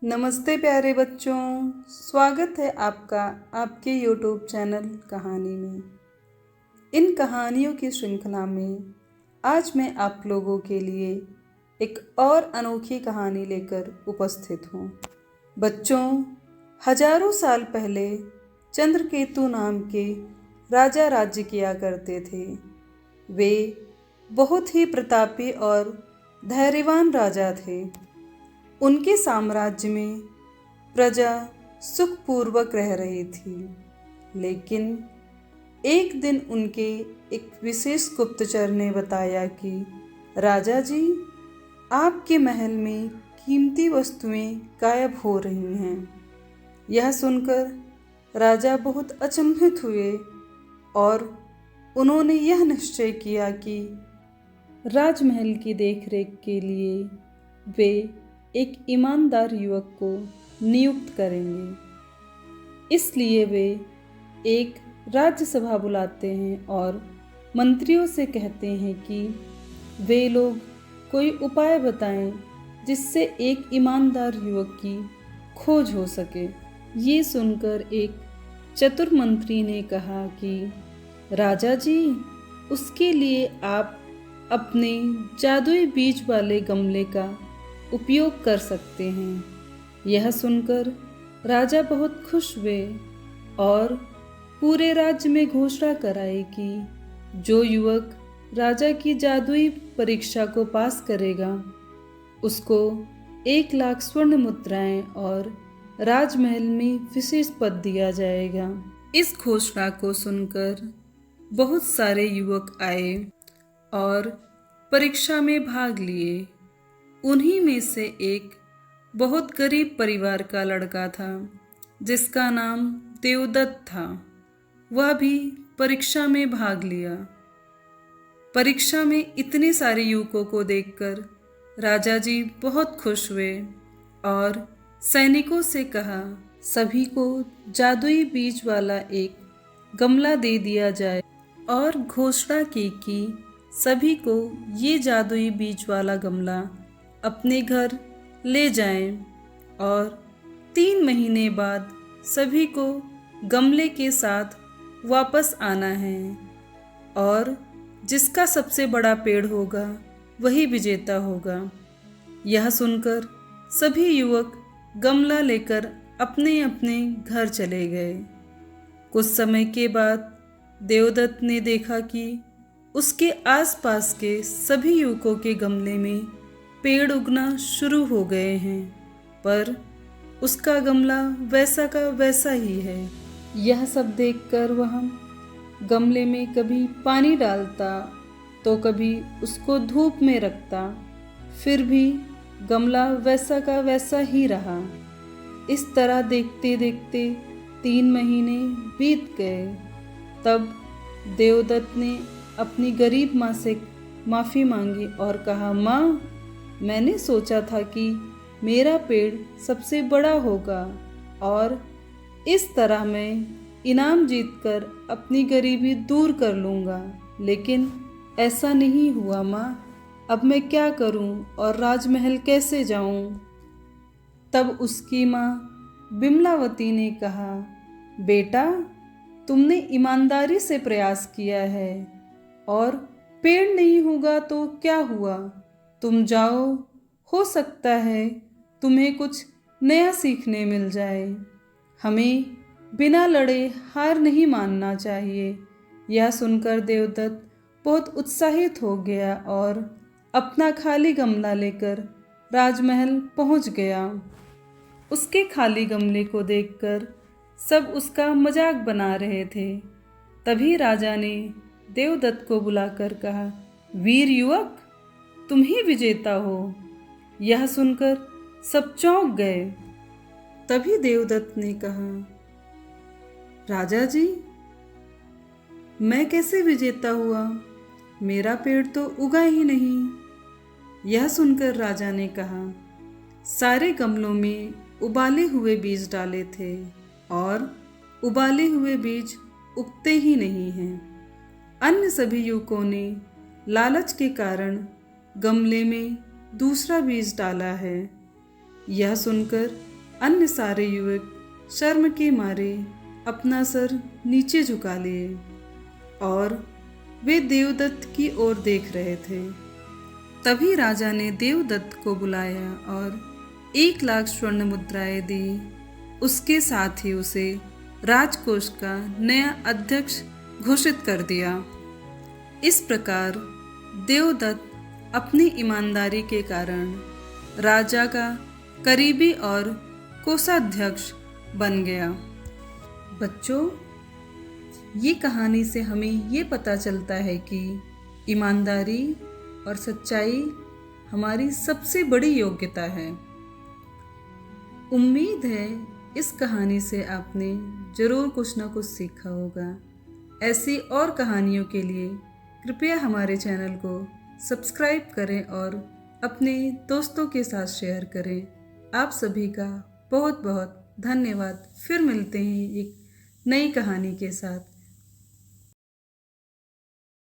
नमस्ते प्यारे बच्चों, स्वागत है आपका आपके YouTube चैनल कहानी में। इन कहानियों की श्रृंखला में आज मैं आप लोगों के लिए एक और अनोखी कहानी लेकर उपस्थित हूँ। बच्चों, हजारों साल पहले चंद्रकेतु नाम के राजा राज्य किया करते थे। वे बहुत ही प्रतापी और धैर्यवान राजा थे। उनके साम्राज्य में प्रजा सुखपूर्वक रह रही थी, लेकिन एक दिन उनके एक विशेष गुप्तचर ने बताया कि राजा जी, आपके महल में कीमती वस्तुएं गायब हो रही हैं। यह सुनकर राजा बहुत अचंभित हुए और उन्होंने यह निश्चय किया कि राजमहल की देखरेख के लिए वे एक ईमानदार युवक को नियुक्त करेंगे। इसलिए वे एक राज्यसभा बुलाते हैं और मंत्रियों से कहते हैं कि वे लोग कोई उपाय बताएं जिससे एक ईमानदार युवक की खोज हो सके। ये सुनकर एक चतुर मंत्री ने कहा कि राजा जी, उसके लिए आप अपने जादुई बीज वाले गमले का उपयोग कर सकते हैं। यह सुनकर राजा बहुत खुश हुए और पूरे राज्य में घोषणा कराई कि जो युवक राजा की जादुई परीक्षा को पास करेगा उसको 1,00,000 स्वर्ण मुद्राएं और राजमहल में विशेष पद दिया जाएगा। इस घोषणा को सुनकर बहुत सारे युवक आए और परीक्षा में भाग लिए। उन्हीं में से एक बहुत गरीब परिवार का लड़का था जिसका नाम देवदत्त था। वह भी परीक्षा में भाग लिया। परीक्षा में इतने सारे युवकों को देखकर राजा जी बहुत खुश हुए और सैनिकों से कहा, सभी को जादुई बीज वाला एक गमला दे दिया जाए और घोषणा की कि सभी को ये जादुई बीज वाला गमला अपने घर ले जाएं और 3 महीने बाद सभी को गमले के साथ वापस आना है और जिसका सबसे बड़ा पेड़ होगा वही विजेता होगा। यह सुनकर सभी युवक गमला लेकर अपने अपने घर चले गए। कुछ समय के बाद देवदत्त ने देखा कि उसके आसपास के सभी युवकों के गमले में पेड़ उगना शुरू हो गए हैं, पर उसका गमला वैसा का वैसा ही है। यह सब देखकर वह गमले में कभी पानी डालता तो कभी उसको धूप में रखता, फिर भी गमला वैसा का वैसा ही रहा। इस तरह देखते देखते 3 महीने बीत गए। तब देवदत्त ने अपनी गरीब माँ से माफ़ी मांगी और कहा, माँ, मैंने सोचा था कि मेरा पेड़ सबसे बड़ा होगा और इस तरह मैं इनाम जीतकर अपनी गरीबी दूर कर लूँगा, लेकिन ऐसा नहीं हुआ माँ। अब मैं क्या करूँ और राजमहल कैसे जाऊँ? तब उसकी माँ बिमलावती ने कहा, बेटा, तुमने ईमानदारी से प्रयास किया है और पेड़ नहीं होगा तो क्या हुआ? तुम जाओ, हो सकता है तुम्हें कुछ नया सीखने मिल जाए। हमें बिना लड़े हार नहीं मानना चाहिए। यह सुनकर देवदत्त बहुत उत्साहित हो गया और अपना खाली गमला लेकर राजमहल पहुंच गया। उसके खाली गमले को देखकर सब उसका मजाक बना रहे थे। तभी राजा ने देवदत्त को बुलाकर कहा, वीर युवक, तुम ही विजेता हो। यह सुनकर सब चौंक गए। तभी देवदत्त ने कहा, राजा जी, मैं कैसे विजेता हुआ? मेरा पेड़ तो उगा ही नहीं। यह सुनकर राजा ने कहा, सारे गमलों में उबाले हुए बीज डाले थे और उबाले हुए बीज उगते ही नहीं हैं। अन्य सभी युवकों ने लालच के कारण गमले में दूसरा बीज डाला है। यह सुनकर अन्य सारे युवक शर्म के मारे अपना सर नीचे झुका लिए और वे देवदत्त की ओर देख रहे थे। तभी राजा ने देवदत्त को बुलाया और 1,00,000 स्वर्ण मुद्राएं दी। उसके साथ ही उसे राजकोष का नया अध्यक्ष घोषित कर दिया। इस प्रकार देवदत्त अपनी ईमानदारी के कारण राजा का करीबी और कोषाध्यक्ष बन गया। बच्चों, ये कहानी से हमें ये पता चलता है कि ईमानदारी और सच्चाई हमारी सबसे बड़ी योग्यता है। उम्मीद है इस कहानी से आपने ज़रूर कुछ ना कुछ सीखा होगा। ऐसी और कहानियों के लिए कृपया हमारे चैनल को सब्सक्राइब करें और अपने दोस्तों के साथ शेयर करें। आप सभी का बहुत बहुत धन्यवाद। फिर मिलते हैं एक नई कहानी के साथ।